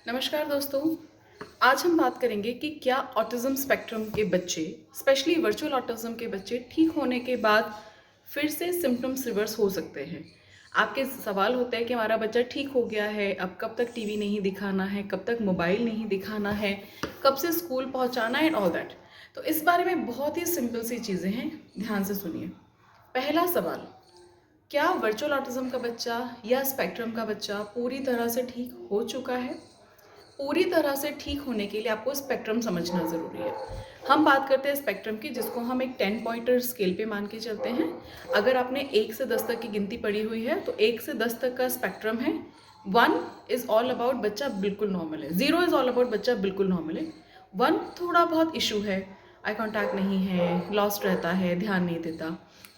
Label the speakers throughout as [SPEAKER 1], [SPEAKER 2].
[SPEAKER 1] नमस्कार दोस्तों। आज हम बात करेंगे कि क्या ऑटिज्म स्पेक्ट्रम के बच्चे, स्पेशली वर्चुअल ऑटिज्म के बच्चे ठीक होने के बाद फिर से सिम्टम्स रिवर्स हो सकते हैं। आपके सवाल होते हैं कि हमारा बच्चा ठीक हो गया है, अब कब तक टीवी नहीं दिखाना है, कब तक मोबाइल नहीं दिखाना है, कब से स्कूल पहुंचाना है एंड ऑल दैट। तो इस बारे में बहुत ही सिंपल सी चीज़ें हैं, ध्यान से सुनिए। पहला सवाल, क्या वर्चुअल ऑटिज्म का बच्चा या स्पेक्ट्रम का बच्चा पूरी तरह से ठीक हो चुका है? पूरी तरह से ठीक होने के लिए आपको स्पेक्ट्रम समझना ज़रूरी है। हम बात करते हैं स्पेक्ट्रम की, जिसको हम एक 10 पॉइंटर स्केल पे मान के चलते हैं। अगर आपने 1 से 10 तक की गिनती पढ़ी हुई है तो 1 से 10 तक का स्पेक्ट्रम है। 1 इज़ ऑल अबाउट बच्चा बिल्कुल नॉर्मल है, 0 इज़ ऑल अबाउट बच्चा बिल्कुल नॉर्मल है, 1 थोड़ा बहुत इशू है, आई कॉन्टैक्ट नहीं है, लॉस्ट रहता है, ध्यान नहीं देता।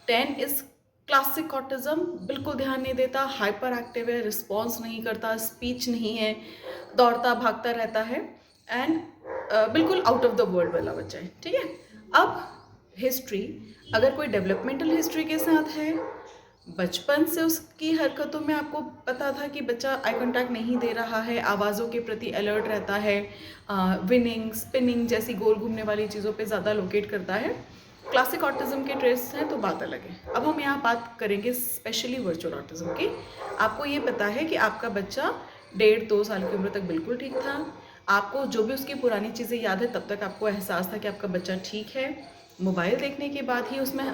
[SPEAKER 1] 10 इज़ क्लासिक ऑटिज्म, बिल्कुल ध्यान नहीं देता, हाइपर एक्टिव है, रिस्पॉन्स नहीं करता, स्पीच नहीं है, दौड़ता भागता रहता है एंड बिल्कुल आउट ऑफ द वर्ल्ड वाला बच्चा है। ठीक है। अब हिस्ट्री, अगर कोई डेवलपमेंटल हिस्ट्री के साथ है, बचपन से उसकी हरकतों में आपको पता था कि बच्चा आई कांटेक्ट नहीं दे रहा है, आवाज़ों के प्रति अलर्ट रहता है, विनिंग स्पिनिंग जैसी गोल घूमने वाली चीज़ों पे ज़्यादा लोकेट करता है, क्लासिक ऑटिज्म के ट्रेस हैं, तो बात अलग है। अब हम यहाँ बात करेंगे स्पेशली वर्चुअल ऑटिज्म की। आपको ये पता है कि आपका बच्चा 1.5-2 साल की उम्र तक बिल्कुल ठीक था। आपको जो भी उसकी पुरानी चीज़ें याद है, तब तक आपको एहसास था कि आपका बच्चा ठीक है। मोबाइल देखने के बाद ही उसमें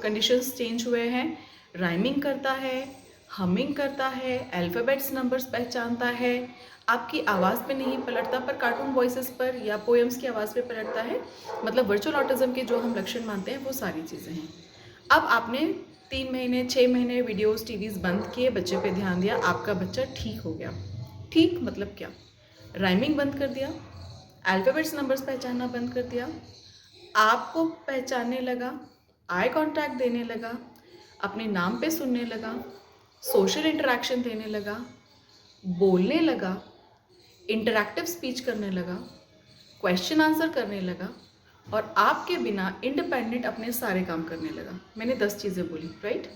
[SPEAKER 1] कंडीशंस चेंज हुए हैं। राइमिंग करता है, हमिंग करता है, अल्फ़ाबेट्स नंबर्स पहचानता है, आपकी आवाज़ पे नहीं पलटता पर कार्टून वॉइसेस पर या पोएम्स की आवाज़ पे पलटता है। मतलब वर्चुअल ऑटिज्म के जो हम लक्षण मानते हैं वो सारी चीज़ें हैं। अब आपने 3 महीने 6 महीने वीडियोस टीवीज़ बंद किए, बच्चे पे ध्यान दिया, आपका बच्चा ठीक हो गया। ठीक मतलब क्या? राइमिंग बंद कर दिया, अल्फ़ाबेट्स नंबर्स पहचानना बंद कर दिया, आपको पहचानने लगा, आई कांटेक्ट देने लगा, अपने नाम पे सुनने लगा, सोशल इंटरेक्शन देने लगा, बोलने लगा, इंटरैक्टिव स्पीच करने लगा, क्वेश्चन आंसर करने लगा और आपके बिना इंडिपेंडेंट अपने सारे काम करने लगा। मैंने 10 चीज़ें बोली, राइट?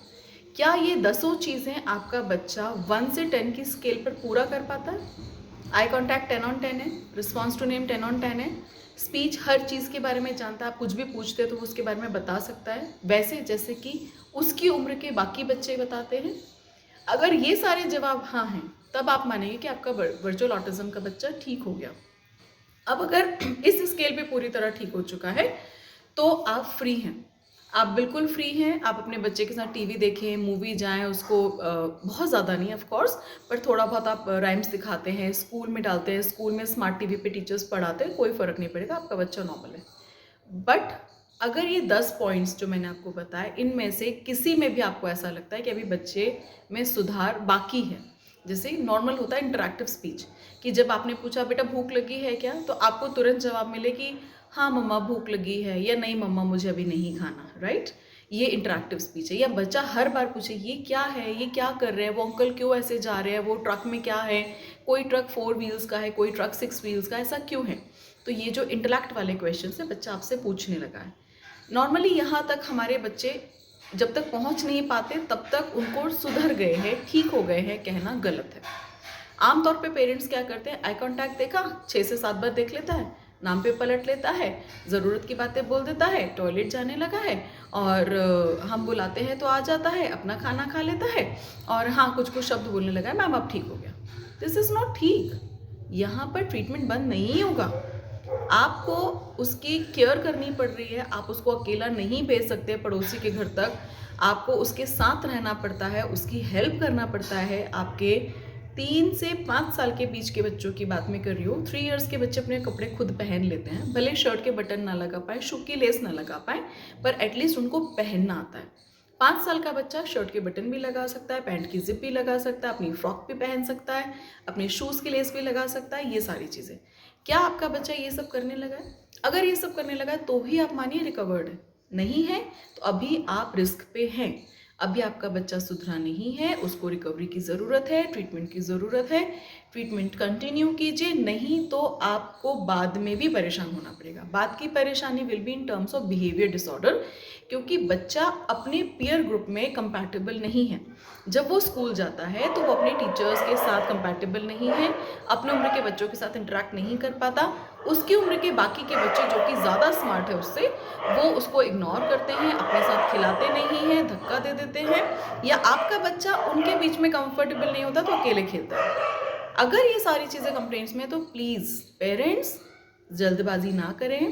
[SPEAKER 1] क्या ये 10 चीज़ें आपका बच्चा 1 से 10 की स्केल पर पूरा कर पाता है? आई कॉन्टैक्ट 10 ऑन 10 है, रिस्पॉन्स टू नेम 10 ऑन 10 है, स्पीच हर चीज़ के बारे में जानता है, आप कुछ भी पूछते तो वो उसके बारे में बता सकता है, वैसे जैसे कि उसकी उम्र के बाकी बच्चे बताते हैं। अगर ये सारे जवाब हाँ हैं, तब आप मानेंगे कि आपका वर्चुअल ऑटिज्म का बच्चा ठीक हो गया। अब अगर इस स्केल पे पूरी तरह ठीक हो चुका है तो आप फ्री हैं, आप बिल्कुल फ्री हैं। आप अपने बच्चे के साथ टीवी देखें, मूवी जाएं, उसको बहुत ज़्यादा नहीं ऑफ कोर्स, पर थोड़ा बहुत आप राइम्स दिखाते हैं, स्कूल में डालते हैं, स्कूल में स्मार्ट टीवी पे टीचर्स पढ़ाते हैं, कोई फ़र्क नहीं पड़ेगा, आपका बच्चा नॉर्मल है। बट अगर ये 10 पॉइंट्स जो मैंने आपको बताए, इनमें से किसी में भी आपको ऐसा लगता है कि अभी बच्चे में सुधार बाकी है, जैसे नॉर्मल होता है इंटरैक्टिव स्पीच, कि जब आपने पूछा बेटा भूख लगी है क्या, तो आपको तुरंत जवाब मिले कि हाँ मम्मा भूख लगी है, या नहीं मम्मा मुझे अभी नहीं खाना, राइट? ये इंटरैक्टिव स्पीच है। या बच्चा हर बार पूछे ये क्या है, ये क्या कर रहे हैं, वो अंकल क्यों ऐसे जा रहे हैं, वो ट्रक में क्या है, कोई ट्रक 4 व्हील्स का है, कोई ट्रक 6 व्हील्स का, ऐसा क्यों है? तो ये जो इंटेलेक्ट वाले क्वेश्चन है, बच्चा आपसे पूछने लगा है। नॉर्मली यहाँ तक हमारे बच्चे जब तक पहुँच नहीं पाते तब तक उनको सुधर गए हैं, ठीक हो गए हैं कहना गलत है। आमतौर पे पेरेंट्स क्या करते हैं, आई कांटेक्ट देखा, 6 से 7 बार देख लेता है, नाम पे पलट लेता है, ज़रूरत की बातें बोल देता है, टॉयलेट जाने लगा है और हम बुलाते हैं तो आ जाता है, अपना खाना खा लेता है और हाँ कुछ कुछ शब्द बोलने लगा है, मैम अब ठीक हो गया। दिस इज़ नॉट ठीक। यहाँ पर ट्रीटमेंट बंद नहीं होगा, आपको उसकी केयर करनी पड़ रही है, आप उसको अकेला नहीं भेज सकते पड़ोसी के घर तक, आपको उसके साथ रहना पड़ता है, उसकी हेल्प करना पड़ता है। आपके 3 से 5 साल के बीच के बच्चों की बात मैं कर रही हूँ। 3 इयर्स के बच्चे अपने कपड़े खुद पहन लेते हैं, भले शर्ट के बटन ना लगा पाए, शू की लेस ना लगा पाए, पर एटलीस्ट उनको पहनना आता है। 5 साल का बच्चा शर्ट के बटन भी लगा सकता है, पैंट की जिप भी लगा सकता है, अपनी फ्रॉक भी पहन सकता है, अपने शूज़ की लेस भी लगा सकता है, ये सारी चीज़ें। क्या आपका बच्चा ये सब करने लगा है? अगर ये सब करने लगा है तो ही आप मानिए रिकवर्ड है, नहीं है तो अभी आप रिस्क पे हैं। अभी आपका बच्चा सुधरा नहीं है, उसको रिकवरी की ज़रूरत है, ट्रीटमेंट की ज़रूरत है, ट्रीटमेंट कंटिन्यू कीजिए, नहीं तो आपको बाद में भी परेशान होना पड़ेगा। बाद की परेशानी will be in terms of behaviour disorder, क्योंकि बच्चा अपने पीयर ग्रुप में कंपैटिबल नहीं है। जब वो स्कूल जाता है तो वो अपने टीचर्स के साथ कंपैटिबल नहीं है, अपने उम्र के बच्चों के साथ इंटरेक्ट नहीं कर पाता, उसकी उम्र के बाकी के बच्चे जो कि ज़्यादा स्मार्ट है उससे, वो उसको इग्नोर करते हैं, अपने साथ खिलाते नहीं हैं, धक्का दे देते हैं, या आपका बच्चा उनके बीच में कंफर्टेबल नहीं होता तो अकेले खेलता है। अगर ये सारी चीज़ें कंप्लेंट्स में, तो प्लीज़ पेरेंट्स जल्दबाजी ना करें,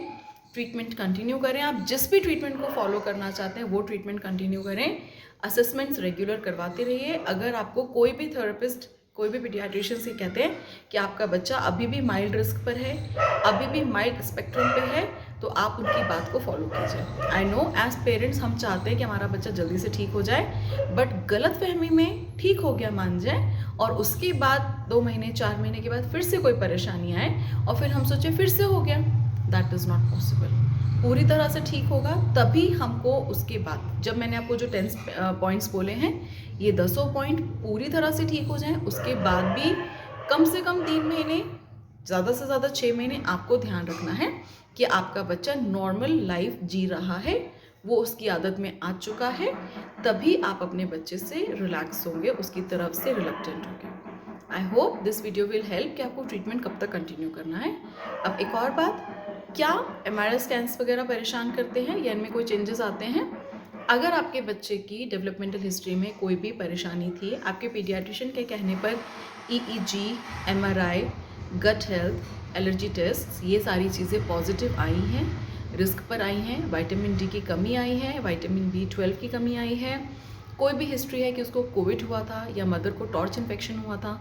[SPEAKER 1] ट्रीटमेंट कंटिन्यू करें। आप जिस भी ट्रीटमेंट को फॉलो करना चाहते हैं वो ट्रीटमेंट कंटिन्यू करें, असेसमेंट्स रेगुलर करवाते रहिए। अगर आपको कोई भी थेरेपिस्ट, कोई भी पीडियाट्रिशियन से कहते हैं कि आपका बच्चा अभी भी माइल्ड रिस्क पर है, अभी भी माइल्ड स्पेक्ट्रम पे है, तो आप उनकी बात को फॉलो कीजिए। आई नो एज पेरेंट्स हम चाहते हैं कि हमारा बच्चा जल्दी से ठीक हो जाए, बट गलत फहमी में ठीक हो गया मान जाए और उसके बाद 2 महीने 4 महीने के बाद फिर से कोई परेशानी आए और फिर हम सोचें फिर से हो गया, दैट इज़ नॉट पॉसिबल। पूरी तरह से ठीक होगा तभी हमको उसके बाद, जब मैंने आपको जो 10 पॉइंट्स बोले हैं, ये 10 पॉइंट पूरी तरह से ठीक हो जाएं, उसके बाद भी कम से कम 3 महीने, ज़्यादा से ज़्यादा 6 महीने आपको ध्यान रखना है कि आपका बच्चा नॉर्मल लाइफ जी रहा है, वो उसकी आदत में आ चुका है, तभी आप अपने बच्चे से रिलैक्स होंगे, उसकी तरफ से रिलक्टेंट होंगे। I hope this video will help कि आपको ट्रीटमेंट कब तक कंटिन्यू करना है। अब एक और बात, क्या MRI स्कैन्स वगैरह परेशान करते हैं या इनमें कोई चेंजेस आते हैं? अगर आपके बच्चे की डेवलपमेंटल हिस्ट्री में कोई भी परेशानी थी, आपके पीडियाट्रिशियन के कहने पर EEG, MRI, gut health, allergy test, ये सारी चीज़ें पॉजिटिव आई हैं, रिस्क पर आई हैं, विटामिन D की कमी आई है, विटामिन B12 की कमी आई है, कोई भी हिस्ट्री है कि उसको कोविड हुआ था या मदर को टॉर्च इन्फेक्शन हुआ था,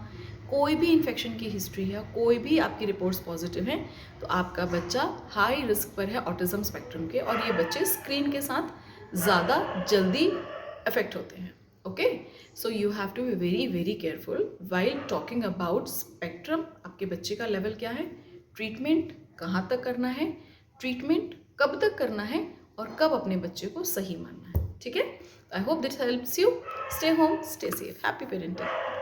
[SPEAKER 1] कोई भी इन्फेक्शन की हिस्ट्री है, कोई भी आपकी रिपोर्ट्स पॉजिटिव हैं, तो आपका बच्चा हाई रिस्क पर है ऑटिज्म स्पेक्ट्रम के, और ये बच्चे स्क्रीन के साथ ज़्यादा जल्दी अफेक्ट होते हैं। Okay, so you have to be very very careful while talking about spectrum. आपके बच्चे का लेवल क्या है, ट्रीटमेंट कहाँ तक करना है, ट्रीटमेंट कब तक करना है, और कब अपने बच्चे को सही मानना है। ठीक है, I hope this helps you. Stay home, stay safe, happy parenting.